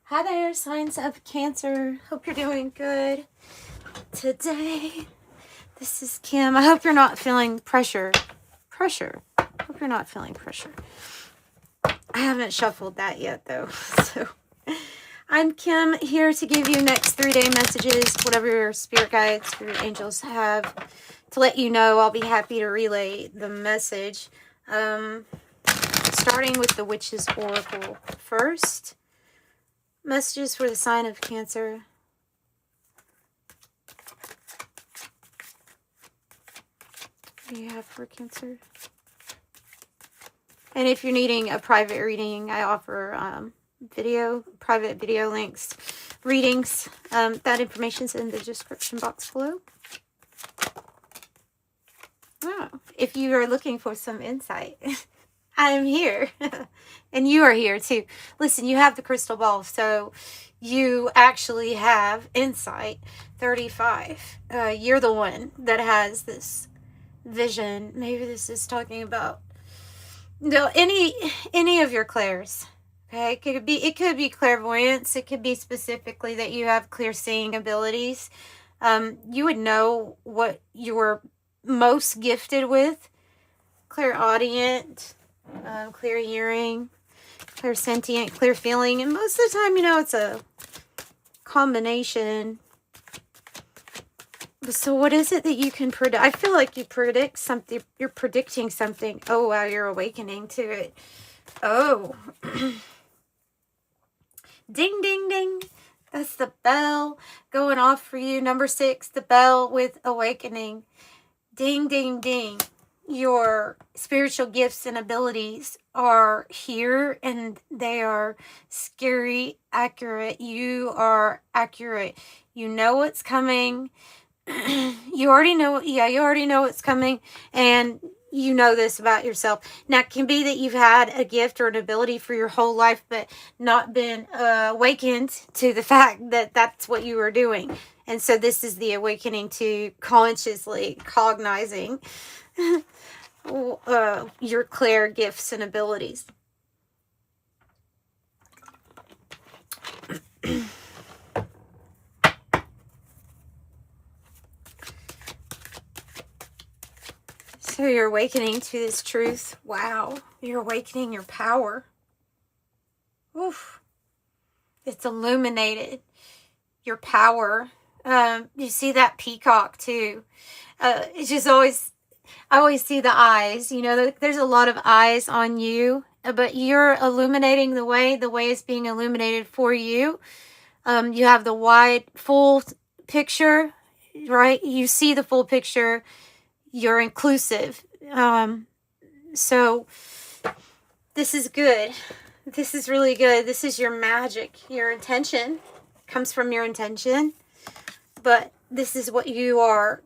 Hi there, signs of Cancer. Hope you're doing good today. This is Kim. I hope you're not feeling pressure. Hope you're not feeling pressure. I haven't shuffled that yet, though. So, I'm Kim, here to give you next 3-day messages, whatever your spirit guides, spirit angels have to let you know. I'll be happy to relay the message. Starting with the Witch's Oracle first. Messages for the sign of Cancer. What do you have for Cancer? And if you're needing a private reading, I offer private video links, readings. That information's in the description box below. Oh, if you are looking for some insight, I'm here. And you are here too. Listen, you have the crystal ball, so you actually have insight 35. You're the one that has this vision. Maybe this is talking about any of your clairs. Okay, it could be clairvoyance. It could be specifically that you have clear seeing abilities. You would know what you're most gifted with. Clairaudient, clear hearing, clear sentient, clear feeling, and most of the time, it's a combination. So what is it that you can predict? I feel like you predict something. You're predicting something. Oh, wow, you're awakening to it. Oh. Ding, ding, ding. That's the bell going off for you. Number 6, the bell with awakening. Ding, ding, ding. Your spiritual gifts and abilities are here, and they are scary accurate. You are accurate. You know what's coming. You already know what's coming, and you know this about yourself. Now, it can be that you've had a gift or an ability for your whole life, but not been awakened to the fact that that's what you were doing. And so this is the awakening to consciously cognizing your clear gifts and abilities. So you're awakening to this truth. Wow. You're awakening your power. Oof. It's illuminated. Your power. You see that peacock too. It's just I always see the eyes. There's a lot of eyes on you, but you're illuminating the way. The way is being illuminated for you. You have the wide, full picture, right? You see the full picture. You're inclusive. So this is good. This is really good. This is your magic. Your intention comes from your intention. But this is what you are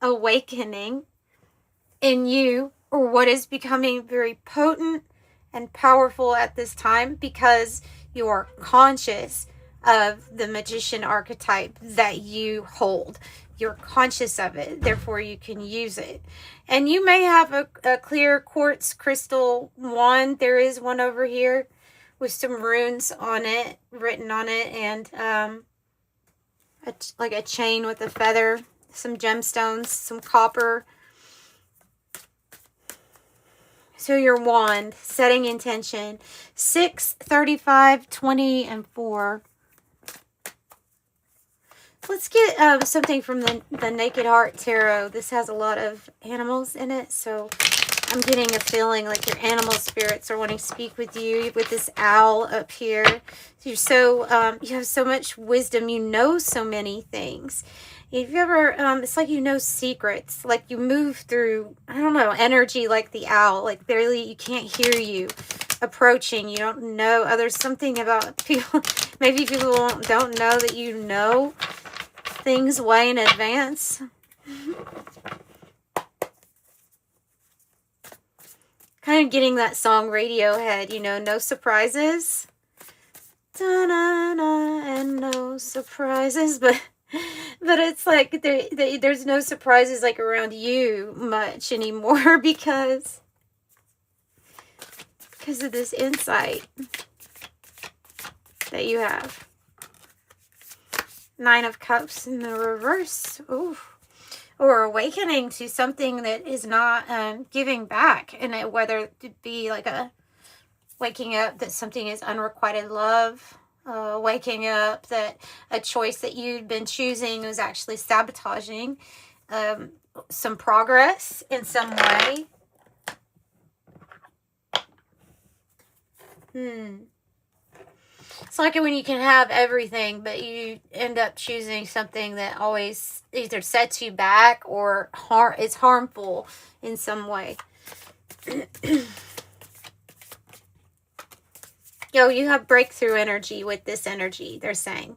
awakening in you, or what is becoming very potent and powerful at this time, because you are conscious of the magician archetype that you hold. You're conscious of it, therefore you can use it. And you may have a clear quartz crystal wand. There is one over here with some runes on it, written on it, and like a chain with a feather, some gemstones, some copper. So your wand, setting intention, 6, 35, 20, and 4. Let's get something from the Naked Heart Tarot. This has a lot of animals in it, so I'm getting a feeling like your animal spirits are wanting to speak with you, with this owl up here. You're so, you have so much wisdom. You know so many things. If you ever, it's like you know secrets. Like you move through, I don't know, energy like the owl. Like barely, you can't hear you approaching. You don't know. There's something about people, maybe people don't know that you know things way in advance. Kind of getting that song Radiohead, no surprises. Da-na-na, and no surprises, but it's like there's no surprises like around you much anymore because of this insight. that you have. 9 of Cups in the reverse. Ooh. Or awakening to something that is not giving back. And whether it be like a waking up that something is unrequited love. Waking up that a choice that you'd been choosing was actually sabotaging some progress in some way. It's like when you can have everything, but you end up choosing something that always either sets you back or is harmful in some way. Yo, you have breakthrough energy with this energy, they're saying.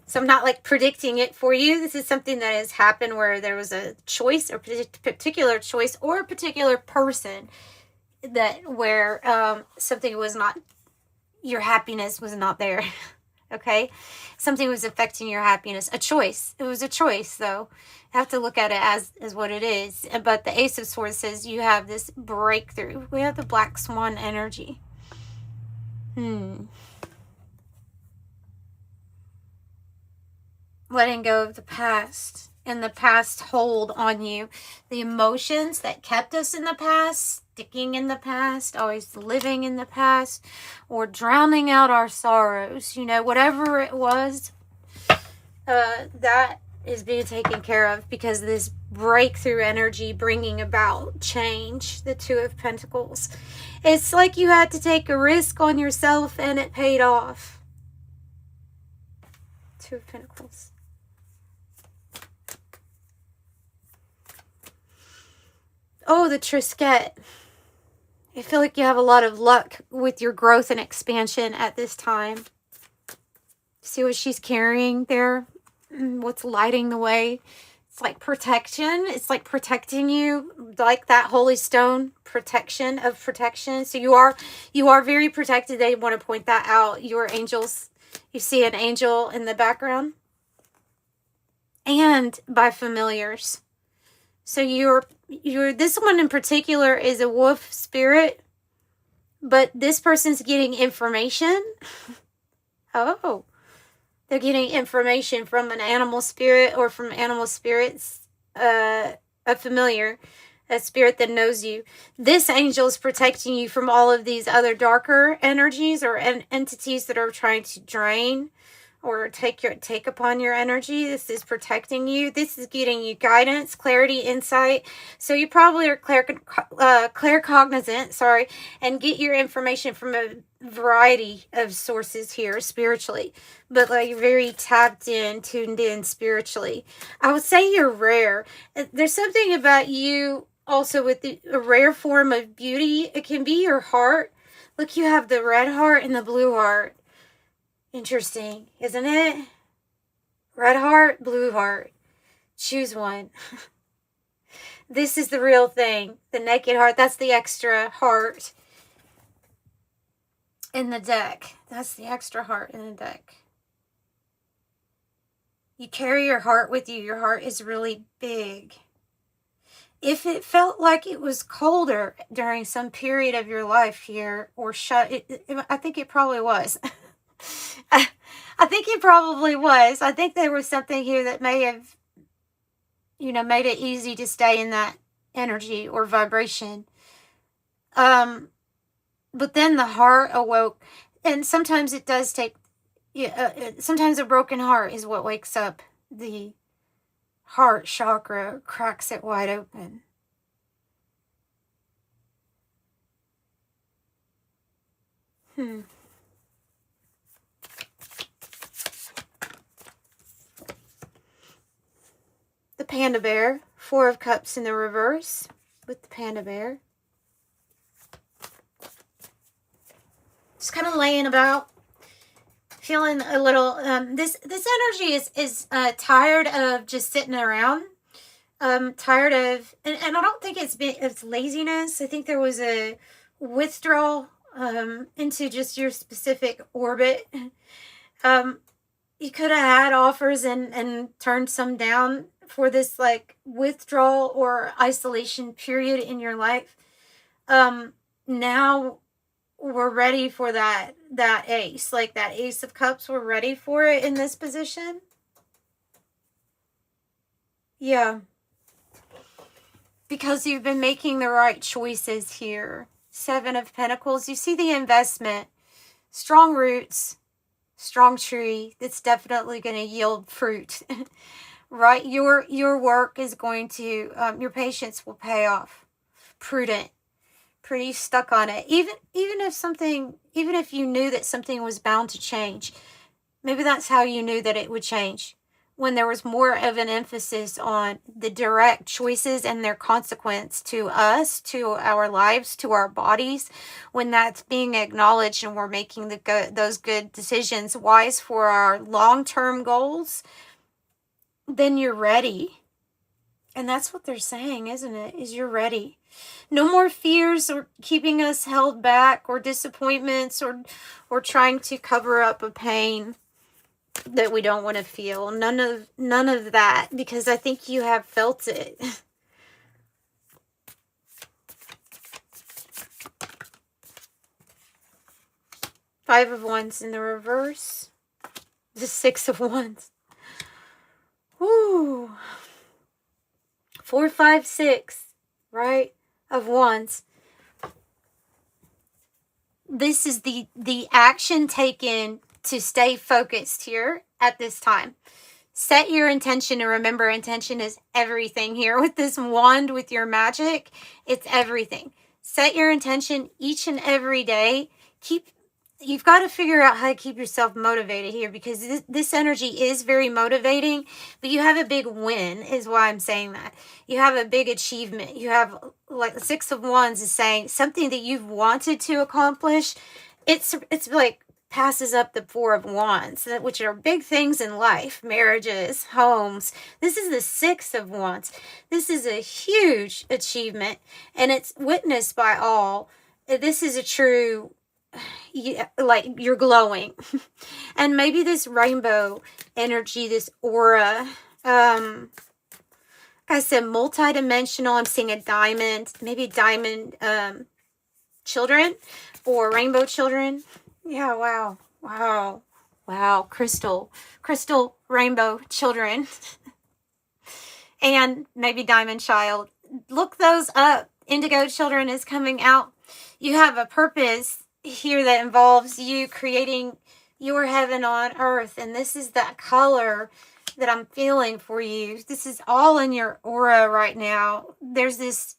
So I'm not like predicting it for you. This is something that has happened where there was a choice, or particular choice, or a particular person that where something was not, your happiness was not there. Okay? Something was affecting your happiness. A choice. It was a choice, though. You have to look at it as what it is. But the Ace of Swords says you have this breakthrough. We have the Black Swan energy. Letting go of the past, and the past hold on you. The emotions that kept us in the past, sticking in the past, always living in the past, or drowning out our sorrows. You know, whatever it was, that is being taken care of because this breakthrough energy bringing about change. The Two of Pentacles. It's like you had to take a risk on yourself and it paid off. Two of Pentacles. Oh, the Trisket. I feel like you have a lot of luck with your growth and expansion at this time. See what she's carrying there? What's lighting the way? It's like protection. It's like protecting you, like that holy stone, protection of protection. So you are very protected. They want to point that out. Your angels, you see an angel in the background, and by familiars. So this one in particular is a wolf spirit, but this person's getting information. Oh, they're getting information from an animal spirit or from animal spirits, a familiar, a spirit that knows you. This angel is protecting you from all of these other darker energies or entities that are trying to drain or take upon your energy. This is protecting you. This is getting you guidance, clarity, insight. So you probably are claircognizant, and get your information from a variety of sources here spiritually, but like very tapped in, tuned in spiritually. I would say you're rare. There's something about you also with a rare form of beauty. It can be your heart. Look, you have the red heart and the blue heart. Interesting, isn't it? Red heart, blue heart. Choose one. This is the real thing. The naked heart, that's the extra heart in the deck. That's the extra heart in the deck. You carry your heart with you. Your heart is really big. If it felt like it was colder during some period of your life here, or I think it probably was. I think it probably was. I think there was something here that may have, made it easy to stay in that energy or vibration. But then the heart awoke. And sometimes it does take, sometimes a broken heart is what wakes up the heart chakra, cracks it wide open. The Panda Bear, 4 of Cups in the reverse with the Panda Bear. Just kind of laying about, feeling a little, this energy is tired of just sitting around. Tired of, and I don't think it's laziness. I think there was a withdrawal into just your specific orbit. You could have had offers and turned some down for this like withdrawal or isolation period in your life. Now we're ready for that ace. Like that Ace of Cups, we're ready for it in this position. Yeah. Because you've been making the right choices here. Seven of Pentacles. You see the investment. Strong roots. Strong tree. That's definitely going to yield fruit. Right? Your work is going to, your patience will pay off. Prudent. Pretty stuck on it. Even if you knew that something was bound to change. Maybe that's how you knew that it would change. When there was more of an emphasis on the direct choices and their consequence to us, to our lives, to our bodies, when that's being acknowledged and we're making those good decisions, wise for our long-term goals, then you're ready. And that's what they're saying, isn't it? Is you're ready. No more fears or keeping us held back, or disappointments, or trying to cover up a pain that we don't want to feel. None of that, because I think you have felt it. Five of Wands in the reverse. The Six of Wands. Woo. 4, 5, 6, right? Of Wands. This is the action taken to stay focused here at this time. Set your intention, and remember, intention is everything here. With this wand, with your magic, it's everything. Set your intention each and every day. You've got to figure out how to keep yourself motivated here, because this energy is very motivating, but you have a big win, is why I'm saying that. You have a big achievement. You have, like, the Six of Wands is saying something that you've wanted to accomplish. It's like passes up the Four of Wands, which are big things in life, marriages, homes. This is the Six of Wands. This is a huge achievement, and it's witnessed by all. This is a true, like, you're glowing. And maybe this rainbow energy, this aura, like I said, multidimensional. I'm seeing a diamond, maybe diamond children, or rainbow children. Yeah, wow. Crystal rainbow children. And maybe diamond child. Look those up. Indigo children is coming out. You have a purpose here that involves you creating your heaven on earth, and this is that color that I'm feeling for you. This is all in your aura right now. There's this,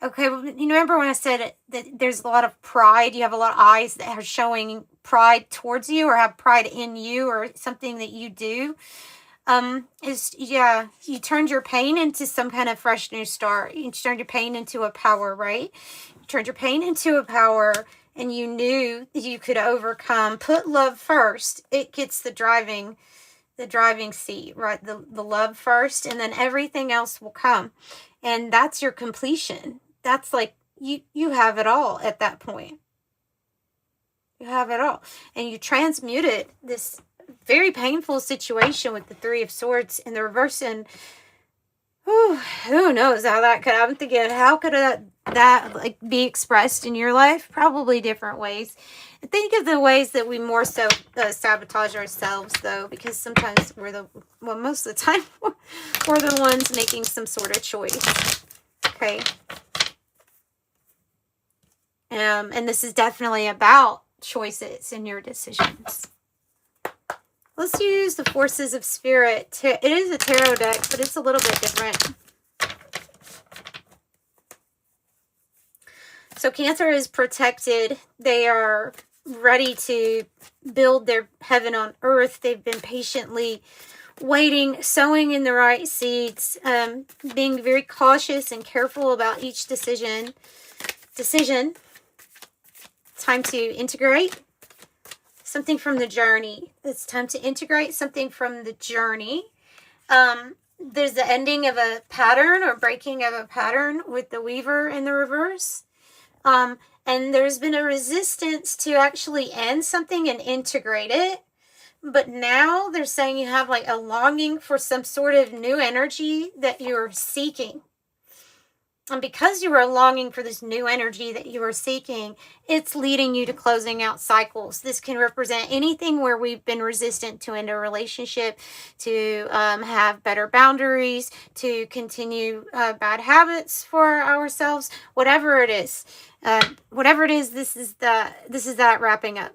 okay, you remember when I said that there's a lot of pride? You have a lot of eyes that are showing pride towards you, or have pride in you, or something that you do. You turned your pain into some kind of fresh new start. You turned your pain into a power, right? You turned your pain into a power, and you knew that you could overcome. Put love first. It gets the driving seat, right? The love first, and then everything else will come. And that's your completion. That's like, you have it all at that point. You have it all. And you transmuted this very painful situation with the Three of Swords in the reverse, and who knows how that could, I'm thinking, how could that like be expressed in your life? Probably different ways. And think of the ways that we more so sabotage ourselves, though, because sometimes most of the time, we're the ones making some sort of choice. Okay. And this is definitely about choices in your decisions. Let's use the Forces of Spirit. It is a tarot deck, but it's a little bit different. So Cancer is protected. They are ready to build their heaven on earth. They've been patiently waiting, sowing in the right seeds, being very cautious and careful about each decision. Time to integrate something from the journey. It's time to integrate something from the journey. There's the ending of a pattern, or breaking of a pattern, with the Weaver in the reverse. And there's been a resistance to actually end something and integrate it. But now they're saying you have like a longing for some sort of new energy that you're seeking. And because you are longing for this new energy that you are seeking, it's leading you to closing out cycles. This can represent anything where we've been resistant to end a relationship, to have better boundaries, to continue bad habits for ourselves, whatever it is. This is that wrapping up.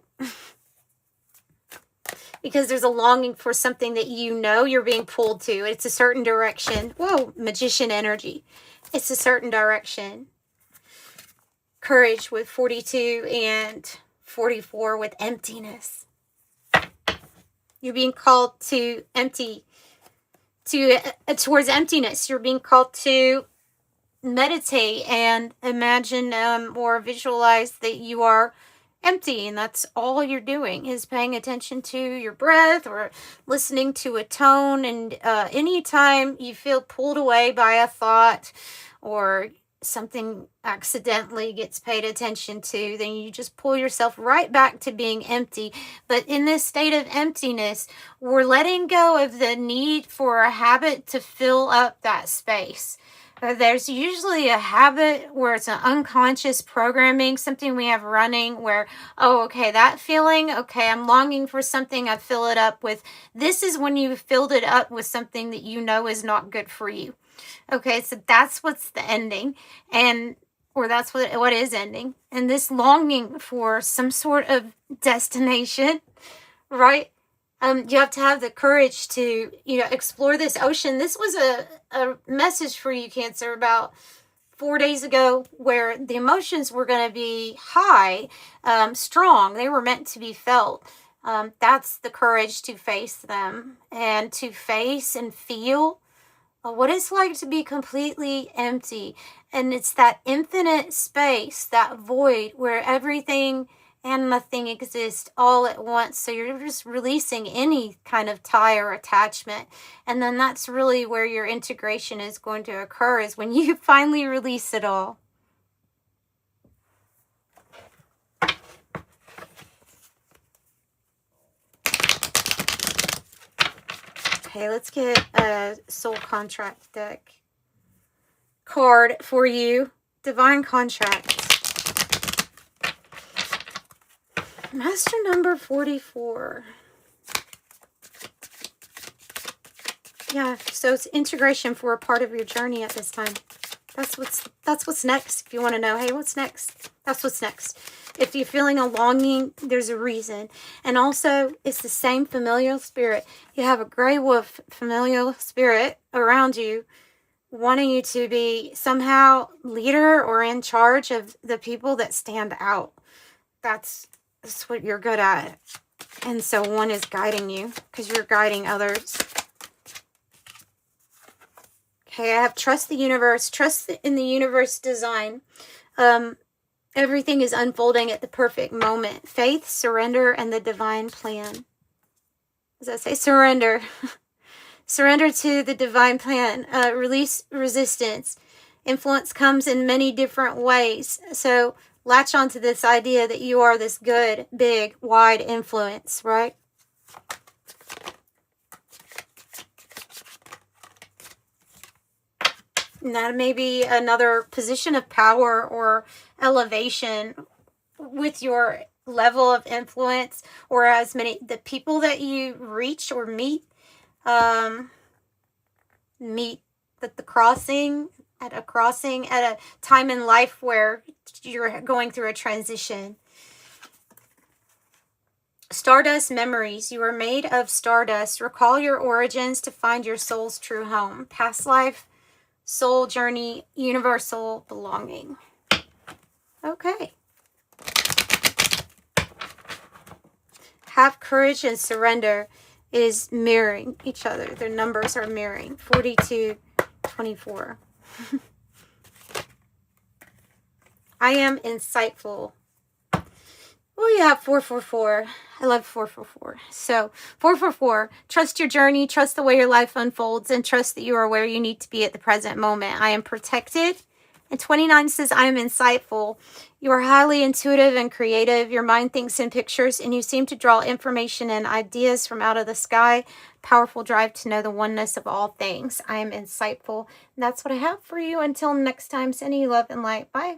Because there's a longing for something that you know you're being pulled to. It's a certain direction. Whoa, magician energy. It's a certain direction. Courage with 42 and 44 with emptiness. You're being called to towards emptiness. You're being called to meditate and imagine or visualize that you are empty, and that's all you're doing is paying attention to your breath or listening to a tone. And anytime you feel pulled away by a thought or something accidentally gets paid attention to, then you just pull yourself right back to being empty. But in this state of emptiness, we're letting go of the need for a habit to fill up that space. There's usually a habit where it's an unconscious programming, something we have running where, oh, okay, that feeling, okay, I'm longing for something, I fill it up with. This is when you filled it up with something that you know is not good for you. Okay, so that's what's the ending, or that's what is ending. And this longing for some sort of destination, right? You have to have the courage to, explore this ocean. This was a message for you, Cancer, about 4 days ago, where the emotions were going to be high, strong. They were meant to be felt. That's the courage to face them and to face and feel what it's like to be completely empty. And it's that infinite space, that void where everything and nothing exists all at once. So you're just releasing any kind of tie or attachment. And then that's really where your integration is going to occur, is when you finally release it all. Okay, let's get a soul contract deck card for you. Divine contract. Master number 44. Yeah, so it's integration for a part of your journey at this time. That's what's next. If you want to know, hey, what's next? That's what's next. If you're feeling a longing, there's a reason. And also, it's the same familial spirit. You have a gray wolf familial spirit around you, wanting you to be somehow leader or in charge of the people that stand out. That's what you're good at. And so one is guiding you because you're guiding others. Okay, I have trust the universe. Trust in the universe design. Everything is unfolding at the perfect moment. Faith, surrender, and the divine plan. Does that say surrender? Surrender to the divine plan. Release resistance. Influence comes in many different ways. So latch onto this idea that you are this good, big, wide influence, right? And that may be another position of power or elevation with your level of influence, or as many, the people that you reach or meet at the crossing, at a time in life where you're going through a transition. Stardust memories. You are made of stardust. Recall your origins to find your soul's true home. Past life, soul journey, universal belonging. Okay. Have courage and surrender is mirroring each other. Their numbers are mirroring. 42, 24. I am insightful. Well, you have 444. I love 444. So 444, trust your journey, trust the way your life unfolds, and trust that you are where you need to be at the present moment. I am protected. And 29 says, I am insightful. You are highly intuitive and creative. Your mind thinks in pictures, and you seem to draw information and ideas from out of the sky. Powerful drive to know the oneness of all things. I am insightful. And that's what I have for you. Until next time, sending you love and light. Bye.